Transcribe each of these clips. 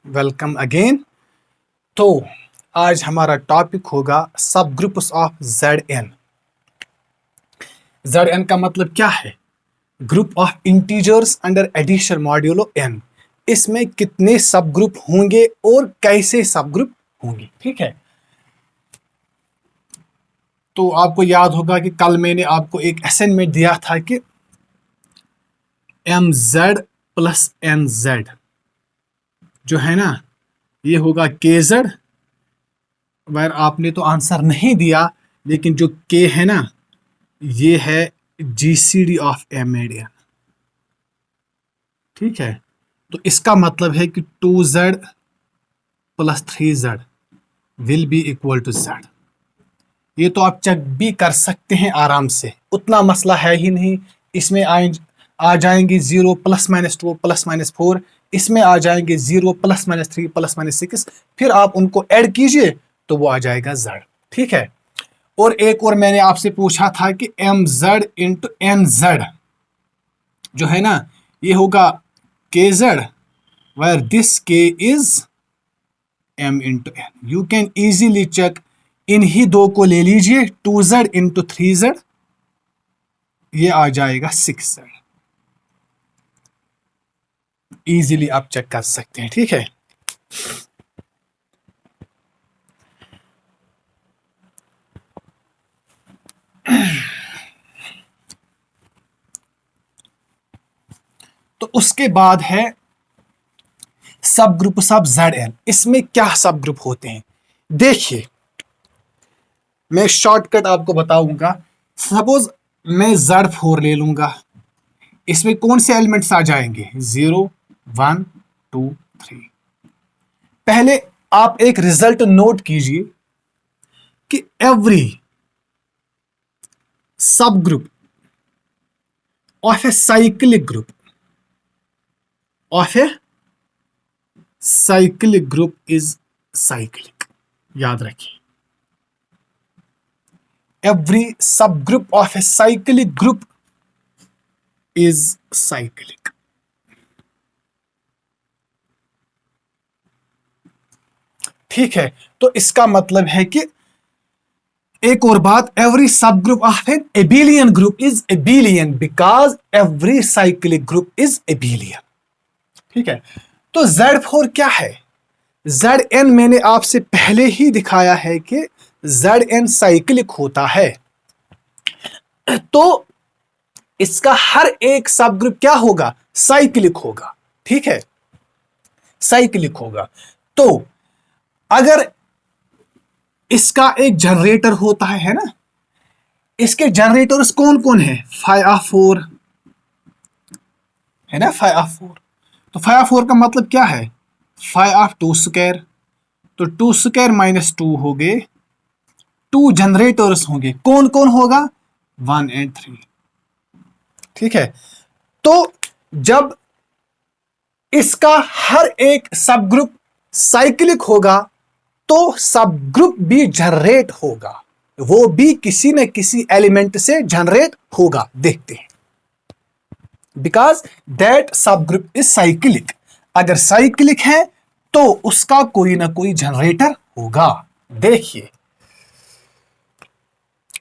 Welcome again. तो आज हमारा टॉपिक होगा सब ग्रुप्स ऑफ जेड एन का मतलब क्या है? Group of integers under addition modulo n. इसमें कितने सब ग्रुप होंगे और कैसे सब ग्रुप होंगे, ठीक है। तो आपको याद होगा कि कल मैंने आपको एक असाइनमेंट दिया था कि m z plus n z जो है ना, ये होगा के जेड। वैर आपने तो आंसर नहीं दिया, लेकिन जो के है ना, ये है GCD of m and n, ठीक है। तो इसका मतलब है कि 2z plus 3z will be equal to z। ये तो आप चेक भी कर सकते हैं आराम से, उतना मसला है ही नहीं। इसमें आ जाएंगे 0 प्लस माइनस 2 प्लस माइनस 4, इसमें आ जाएंगे 0 प्लस माइनस 3 प्लस माइनस 6, फिर आप उनको ऐड कीजिए तो वो आ जाएगा z, ठीक है। और एक और मैंने आपसे पूछा था कि m z into n z जो है ना, ये होगा k z, where this k is m into n. You can easily check, इन्हीं दो को ले लीजिए, 2z इंटू 3z, ये आ जाएगा 6z। इजीली आप चेक कर सकते हैं, ठीक है। तो उसके बाद है सब ग्रुप सब जेड एन। इसमें क्या सब ग्रुप होते हैं देखिए, मैं शॉर्टकट आपको बताऊंगा। सपोज मैं Z4 ले लूंगा, इसमें कौन से एलिमेंट्स आ जाएंगे? 0 1 2 3। पहले आप एक रिजल्ट नोट कीजिए कि एवरी सब group of a cyclic group is cyclic. याद रखिए, every subgroup of a cyclic group is cyclic। ठीक है, तो इसका मतलब है कि एक और बात, every subgroup of an abelian group is abelian because every cyclic group is abelian। ठीक है, तो Z4 क्या है? Zn मैंने आपसे पहले ही दिखाया है कि Zn साइक्लिक होता है। तो इसका हर एक सब ग्रुप क्या होगा? साइक्लिक होगा, ठीक है, साइक्लिक होगा। तो अगर इसका एक जनरेटर होता है ना, इसके जनरेटर्स कौन कौन है? 5 है ना, 5। तो 5 का मतलब क्या है? 5 तो 2 माइनस 2 हो गए, 2 जनरेटर्स होंगे। कौन कौन होगा? 1 और 3, ठीक है। तो जब इसका हर एक सब ग्रुप साइक्लिक होगा तो सब ग्रुप भी जनरेट होगा, वो भी किसी न किसी एलिमेंट से जनरेट होगा। देखते हैं, बिकॉज दैट सब ग्रुप इज साइक्लिक। अगर साइक्लिक है तो उसका कोई ना कोई जनरेटर होगा। देखिए,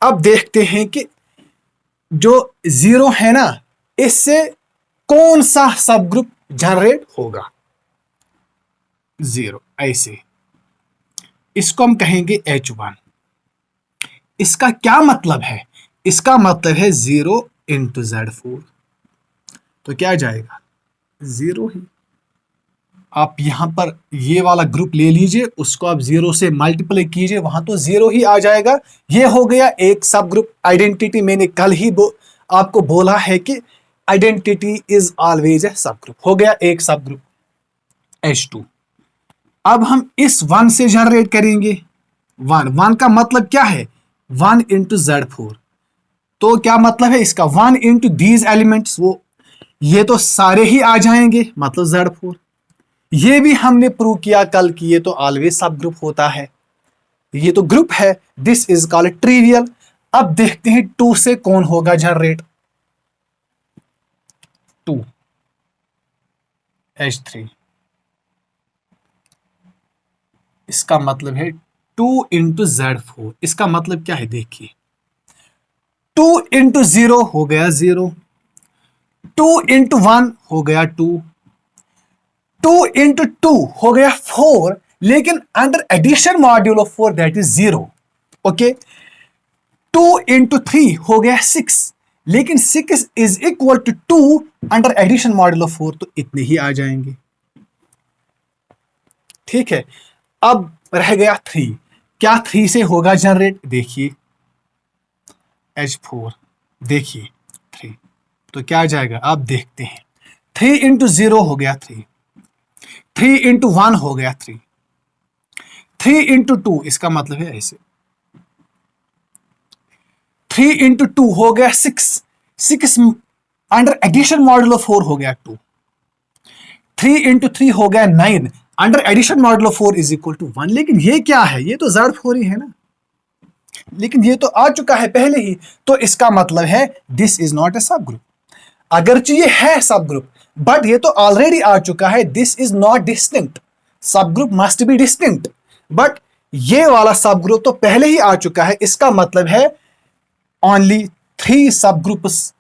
अब देखते हैं कि जो 0 है ना, इससे कौन सा सब ग्रुप जनरेट होगा? 0, ऐसे इसको हम कहेंगे H1। इसका क्या मतलब है? इसका मतलब है 0 इंटू Z4, तो क्या जाएगा? 0 ही। आप यहां पर ये वाला ग्रुप ले लीजिए, उसको आप 0 से मल्टीप्लाई कीजिए, वहां तो 0 ही आ जाएगा। ये हो गया एक सब ग्रुप आइडेंटिटी। मैंने कल ही आपको बोला है कि आइडेंटिटी इज ऑलवेज ए सब ग्रुप। हो गया एक सब ग्रुप H2। अब हम इस 1 से जनरेट करेंगे। 1 का मतलब क्या है? 1 इंटू Z4। तो क्या मतलब है इसका? 1 इंटू दीज एलिमेंट्स, वो ये तो सारे ही आ जाएंगे, मतलब Z4। ये भी हमने प्रूव किया कल कि ये तो ऑलवेज सब ग्रुप होता है, ये तो ग्रुप है। This is called trivial. अब देखते हैं 2 से कौन होगा जनरेट? 2 H3। इसका मतलब है 2 into Z4। इसका मतलब क्या है देखिए, 2 into 0 हो गया 0, 2 into 1 हो गया 2, 2 into 2 हो गया 4, लेकिन under addition module of 4 that is 0। Okay, 2 into 3 हो गया 6, लेकिन 6 is equal to 2 under addition module of 4, तो इतने ही आ जाएंगे। ठीक है, अब रह गया 3। क्या 3 से होगा जनरेट? देखिए H4, देखिए 3, तो क्या आ जाएगा आप देखते हैं। 3 into 0 हो गया 3, 3 into 1 हो गया 3, 3 into 2, इसका मतलब है ऐसे, 3 into 2 हो गया 6, 6 अंडर एडिशन मॉड्यूल ऑफ 4 हो गया 2, 3 into 3 हो गया 9, under addition module of 4 is equal to 1। लेकिन ये क्या है? ये तो Z4 ही है ना, लेकिन ये तो आ चुका है पहले ही, तो इसका मतलब है दिस इज नॉट ए सब ग्रुप। अगरचे ये है सब ग्रुप, बट ये तो ऑलरेडी आ चुका है, दिस इज नॉट डिस्टिंक्ट। सब group must be distinct, but ये वाला सब ग्रुप तो पहले ही आ चुका है। इसका मतलब है ओनली 3 सब ग्रुप्स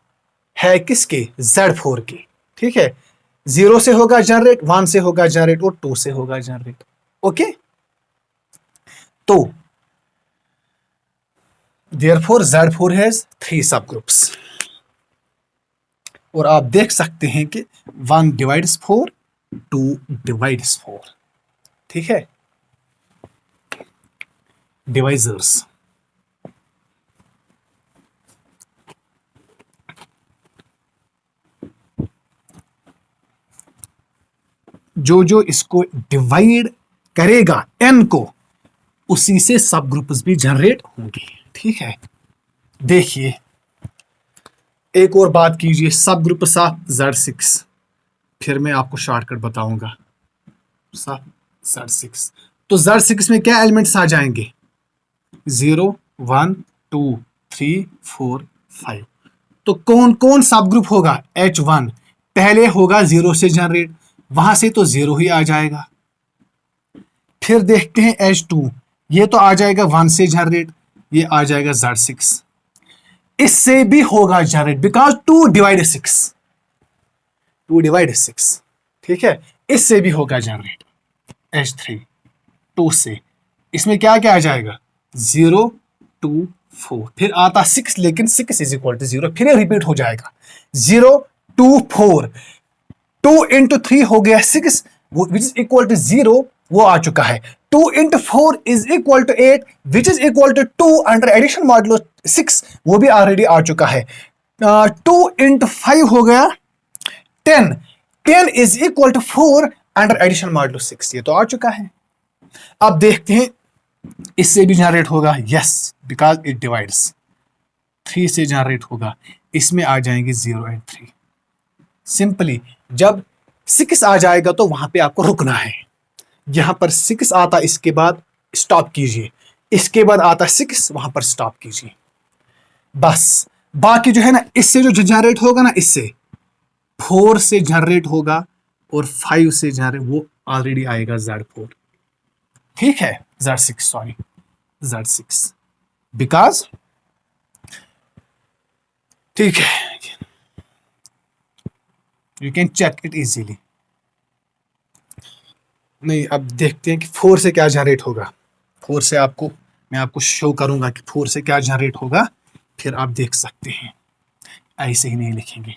है किसके? Z4 के। ठीक है, 0 से होगा जनरेट, 1 से होगा जनरेट और 2 से होगा जनरेट। ओके, तो therefore Z4 has 3 subgroups। और आप देख सकते हैं कि 1 divides 4, 2 divides 4। ठीक है, डिवाइजर्स। जो जो इसको डिवाइड करेगा n को, उसी से सब ग्रुप्स भी जनरेट होंगे। ठीक है, देखिए एक और बात कीजिए, सब ग्रुप ऑफ Z6, फिर मैं आपको शॉर्टकट बताऊंगा। सब Z6, तो Z6 में क्या एलिमेंट्स आ जाएंगे? 0, 1, 2, 3, 4, 5। तो कौन कौन सब ग्रुप होगा? H1 पहले होगा 0 से जनरेट, वहां से तो 0 ही आ जाएगा। फिर देखते हैं H2, ये तो आ जाएगा 1 से जनरेट, ये आ जाएगा Z6। इससे भी होगा जनरेट बिकॉज 2 डिवाइड 6, 2 डिवाइड 6। ठीक है, इससे भी होगा जनरेट H3, 2 से। इसमें क्या क्या आ जाएगा? 0, 2, 4, फिर आता 6, लेकिन 6 इज इक्वल टू 0, फिर रिपीट हो जाएगा 0, 2, 4, 2 into 3 हो गया 6 विच इज इक्वल टू 0, वो आ चुका है। 2 into 4 is equal to 8 which is equal to 2 under addition modulo 6, वो भी ऑलरेडी आ चुका है। 2 into 5 हो गया 10, 10 is equal to 4 under addition modulo 6, ये तो आ चुका है। अब देखते हैं इससे भी जनरेट होगा, यस, बिकॉज इट डिवाइड्स। 3 से जनरेट होगा, इसमें आ जाएंगे 0 and 3। सिंपली जब 6 आ जाएगा तो वहां पे आपको रुकना है। यहां पर 6 आता, इसके बाद स्टॉप कीजिए, इसके बाद आता 6, वहां पर स्टॉप कीजिए, बस। बाकी जो है ना, इससे जो जनरेट होगा ना, इससे 4 से जनरेट होगा और 5 से जनरेट, वो ऑलरेडी आएगा Z4। ठीक है, Z6, सॉरी Z6, बिकॉज ठीक है, you can check it easily. नहीं, अब देखते हैं कि 4 से क्या जनरेट होगा। 4 से मैं आपको शो करूंगा कि 4 से क्या जनरेट होगा, फिर आप देख सकते हैं। ऐसे ही नहीं लिखेंगे।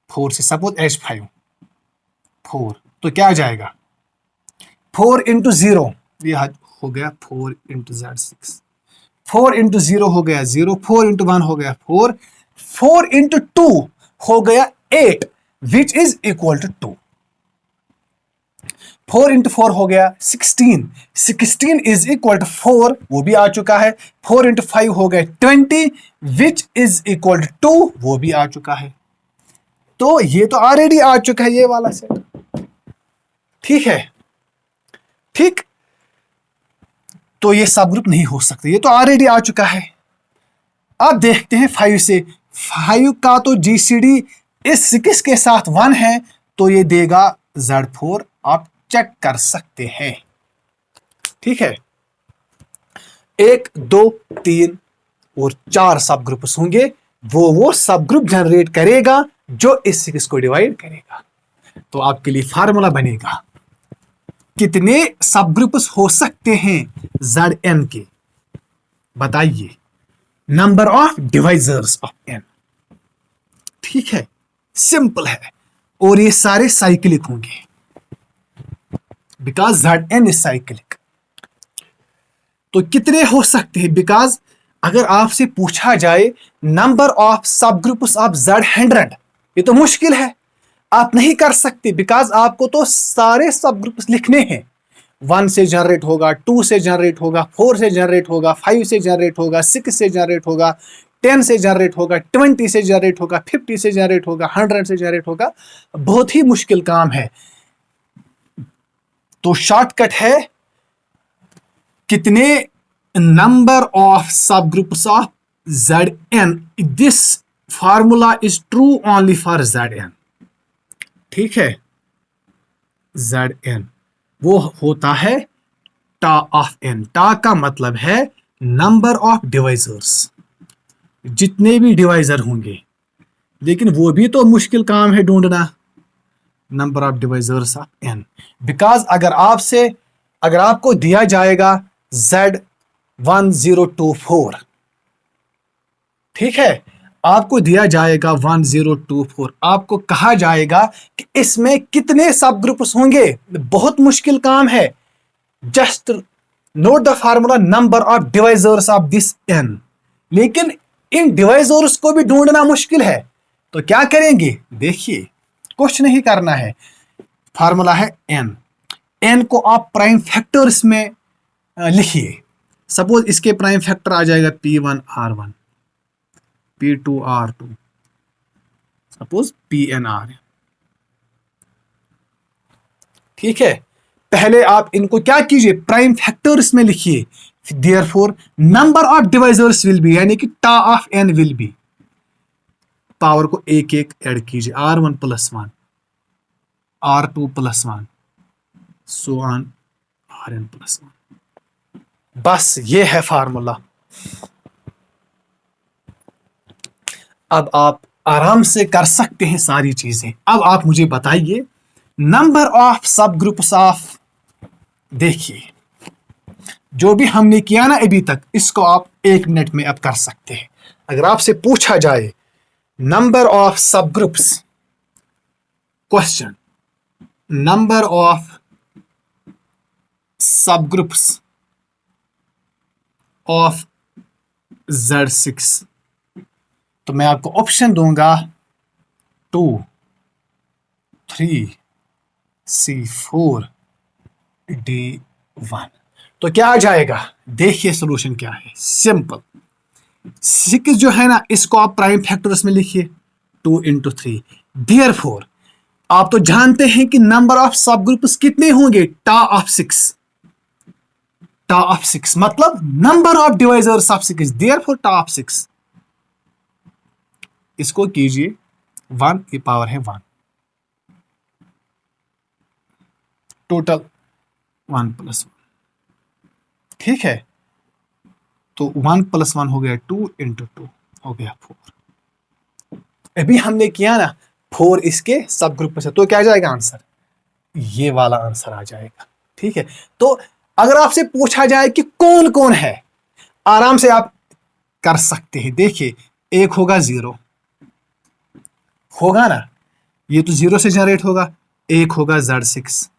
4 से सपोज H5, 4, तो क्या आ जाएगा? 4 into 0, ये हो गया 4 into Z6, 4 into 0 हो गया 0, 4 into 1 हो गया 4, 4 into 2 हो गया 8 which is equal to 2, 4 into 4 हो गया 16, 16 इज इक्वल टू 4, वो भी आ चुका है। 4 into 5 हो गया 20 विच इज इक्वल टू 2, वो भी आ चुका है। तो ये तो ऑलरेडी आ चुका है, ये वाला सेट। ठीक है, ठीक, तो ये सब ग्रुप नहीं हो सकते, ये तो ऑलरेडी आ चुका है। अब देखते हैं 5 से। 5 का तो GCD इस 6 के साथ 1 है, तो ये देगा Z4, आप चेक कर सकते हैं। ठीक है, 1 2 3 और 4 सब ग्रुप्स होंगे, वो सब ग्रुप जनरेट करेगा जो इस 6 को डिवाइड करेगा। तो आपके लिए फार्मूला बनेगा, कितने सब ग्रुप्स हो सकते हैं Zn के, बताइए, number of divisors of n। ठीक है, सिंपल है, और ये सारे साइक्लिक होंगे बिकॉज Zn इज साइक्लिक। तो कितने हो सकते हैं, बिकॉज अगर आपसे पूछा जाए नंबर ऑफ सब ग्रुप्स ऑफ Z100, ये तो मुश्किल है, आप नहीं कर सकते, बिकॉज आपको तो सारे सब ग्रुप्स लिखने हैं। 1 से जनरेट होगा, 2 से जनरेट होगा, 4 से जनरेट होगा, 5 से जनरेट होगा, 6 से जनरेट होगा, 10 से जनरेट होगा, 20 से जनरेट होगा, 50 से जनरेट होगा, 100 से जनरेट होगा। बहुत ही मुश्किल काम है। तो शॉर्टकट है, कितने नंबर ऑफ सब groups of Zn, this formula is true only for Zn। ठीक है, Zn वो होता है टा ऑफ n। टा का मतलब है नंबर ऑफ डिवाइजर्स, जितने भी डिवाइजर होंगे, लेकिन वो भी तो मुश्किल काम है ढूंढना, number of divisors of n। Because अगर आपको दिया जाएगा Z1024, ठीक है, आपको दिया जाएगा 1024, आपको कहा जाएगा कि इसमें कितने सब ग्रुप्स होंगे, बहुत मुश्किल काम है। Just note the formula number of divisors of this n। लेकिन इन डिवाइजर्स को भी ढूंढना मुश्किल है, तो क्या करेंगे, देखिए, कुछ नहीं करना है, फार्मूला है n को आप प्राइम फैक्टर्स में लिखिए। सपोज इसके प्राइम फैक्टर आ जाएगा P1R1, P2R2, सपोज PNR। ठीक है, पहले आप इनको क्या कीजिए, प्राइम फैक्टर्स में लिखिए। Therefore number of divisors will be, यानी कि टा of n will be, power को एक एक ऐड कीजिए, R1 + 1, R2 + 1, so on Rn + 1। बस ये है फार्मूला। अब आप आराम से कर सकते हैं सारी चीजें। अब आप मुझे बताइए नंबर ऑफ सब ग्रुप्स ऑफ, देखिए जो भी हमने किया ना अभी तक, इसको आप 1 मिनट में अब कर सकते हैं। अगर आपसे पूछा जाए नंबर ऑफ सब ग्रुप्स, क्वेश्चन, नंबर ऑफ सब ग्रुप्स ऑफ Z6, तो मैं आपको ऑप्शन दूंगा 2 3 C4 D1। तो क्या आ जाएगा, देखिए सॉल्यूशन क्या है, सिंपल। 6 जो है ना, इसको आप प्राइम फैक्टर्स में लिखिए, 2 × 3। देयरफॉर आप तो जानते हैं कि नंबर ऑफ सब ग्रुप्स कितने होंगे, टा ऑफ 6, टा ऑफ 6 मतलब number of divisors of 6, therefore टा ऑफ 6। इसको कीजिए 1 की पावर है 1, टोटल 1 + 1। ठीक है, तो 1 + 1 हो गया 2 × 2 हो गया 4। अभी हमने किया ना 4 इसके सब ग्रुप में से, तो क्या आ जाएगा आंसर, ये वाला आंसर आ जाएगा। ठीक है, तो अगर आपसे पूछा जाए कि कौन कौन है, आराम से आप कर सकते हैं। देखिए, एक होगा 0, होगा ना, ये तो 0 से जनरेट होगा, एक होगा Z6,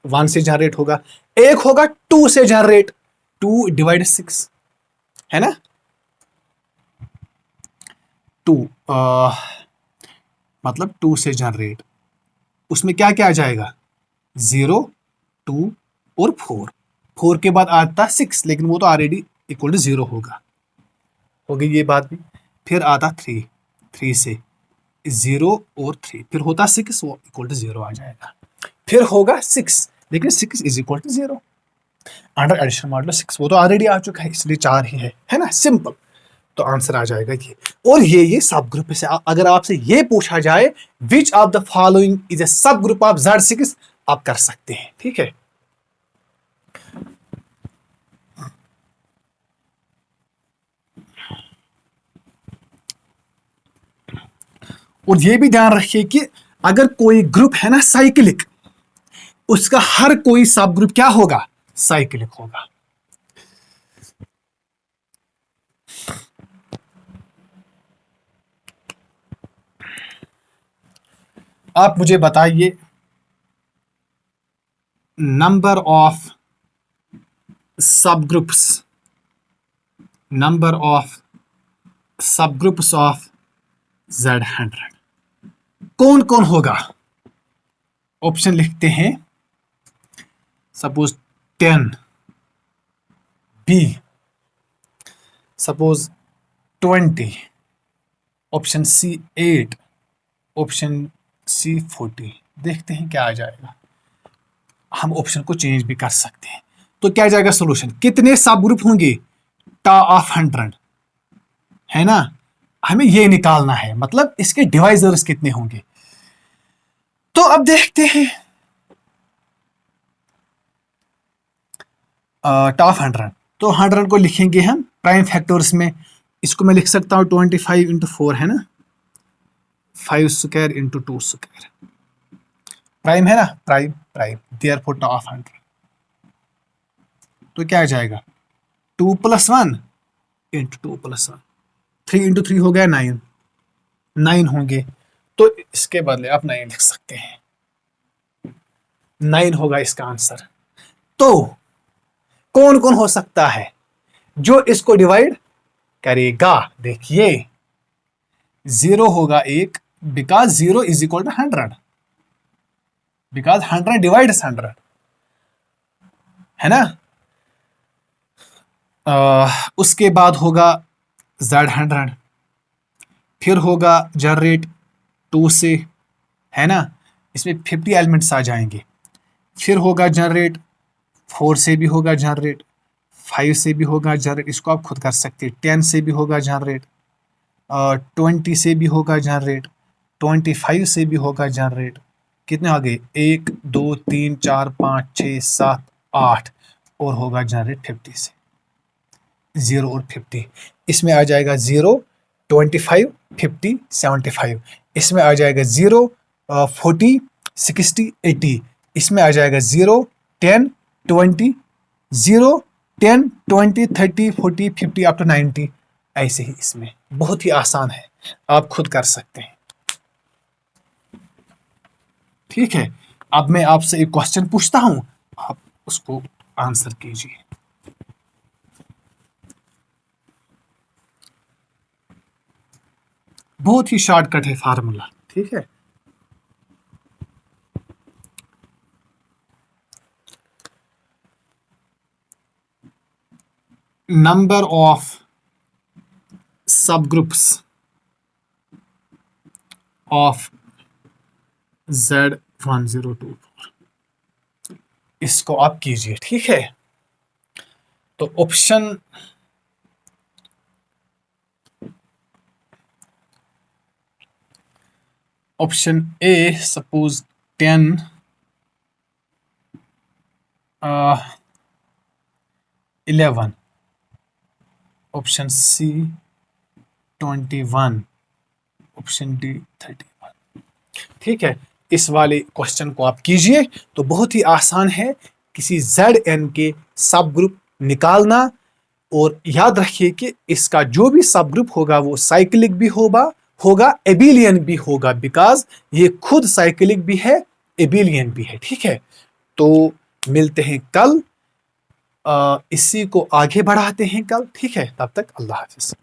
1 से जनरेट होगा, एक होगा 2 से जनरेट, 2 / 6 है ना, 2 मतलब 2 से जनरेट, उसमें क्या क्या आ जाएगा, 0 2 और 4 के बाद आता 6, लेकिन वो तो ऑलरेडी = 0 होगा, हो गई ये बात भी। फिर आता 3 से 0 और 3, फिर होता 6, वो = 0 आ जाएगा। फिर होगा 6, लेकिन 6 = 0 अंडर एडिशन मॉडुलस 6, वो तो ऑलरेडी आ चुका है, इसलिए 4 ही है ना, सिंपल। तो आंसर आ जाएगा ये। और ये सब ग्रुप से अगर आपसे ये पूछा जाए which of the following is a सब ग्रुप ऑफ Z6, आप कर सकते हैं। ठीक है, और ये भी ध्यान रखिए कि अगर कोई ग्रुप है ना साइक्लिक, उसका हर कोई सब ग्रुप क्या होगा, साइक्लिक होगा। आप मुझे बताइए number of subgroups, number of subgroups of Z100 कौन कौन होगा। ऑप्शन लिखते हैं, suppose 10, B suppose 20, option C 8, option C 40। देखते हैं क्या आ जाएगा। हम ऑप्शन को चेंज भी कर सकते हैं। तो क्या जाएगा सोल्यूशन, कितने सब ग्रुप होंगे, टा ऑफ 100, है ना। हमें ये निकालना है, मतलब इसके डिवाइजर्स कितने होंगे। तो अब देखते हैं टा ऑफ 100। तो 100 को लिखेंगे हम प्राइम फैक्टर्स में। इसको मैं लिख सकता हूँ 25 इंटू 4, है ना, 5 स्क्वायर इंटू 2 स्क्वायर। प्राइम है ना, प्राइम प्राइम, देयरफॉर टा ऑफ 100। तो क्या आ जाएगा, 2 + 1 इंटू 2 + 1, 3 इंटू 3 हो गया 9, 9 होंगे। तो इसके बदले आप 9 लिख सकते हैं, 9 होगा इसका आंसर। तो कौन कौन हो सकता है जो इसको डिवाइड करेगा। देखिए 0 होगा एक, because 0 is equal to 100, because 100 divides 100, है ना। उसके बाद होगा Z100, फिर होगा जनरेट 2 से, है ना, इसमें 50 एलिमेंट्स आ जाएंगे। फिर होगा जनरेट 4 से भी होगा जनरेट, 5 से भी होगा जनरेट, इसको आप खुद कर सकते हैं। 10 से भी होगा जनरेट, 20 से भी होगा जनरेट, 25 से भी होगा जनरेट। कितने आ गए, 1 2 3 4 5 6 7 8, और होगा जनरेट 50 से, 0 और 50। इसमें आ जाएगा 0 25 50 75, इसमें आ जाएगा 0 40 60 80, इसमें आ जाएगा 0 10 20, 0 10 20 30 40 50 अप टू 90। ऐसे ही इसमें बहुत ही आसान है, आप खुद कर सकते हैं। ठीक है, अब मैं आपसे एक क्वेश्चन पूछता हूं, आप उसको आंसर कीजिए। बहुत ही शॉर्टकट है फार्मूला, ठीक है। Number of subgroups of Z1024, इसको आप कीजिए, ठीक है। तो option A suppose 10, 11, option C 21, option D 31। ठीक है, इस वाले क्वेश्चन को आप कीजिए। तो बहुत ही आसान है किसी Zn के सब ग्रुप निकालना। और याद रखिए कि इसका जो भी सब ग्रुप होगा वो साइक्लिक भी होगा एबिलियन भी होगा, बिकॉज ये खुद साइक्लिक भी है एबिलियन भी है। ठीक है, तो मिलते हैं कल, इसी को आगे बढ़ाते हैं कल। ठीक है, तब तक अल्लाह हाफिज।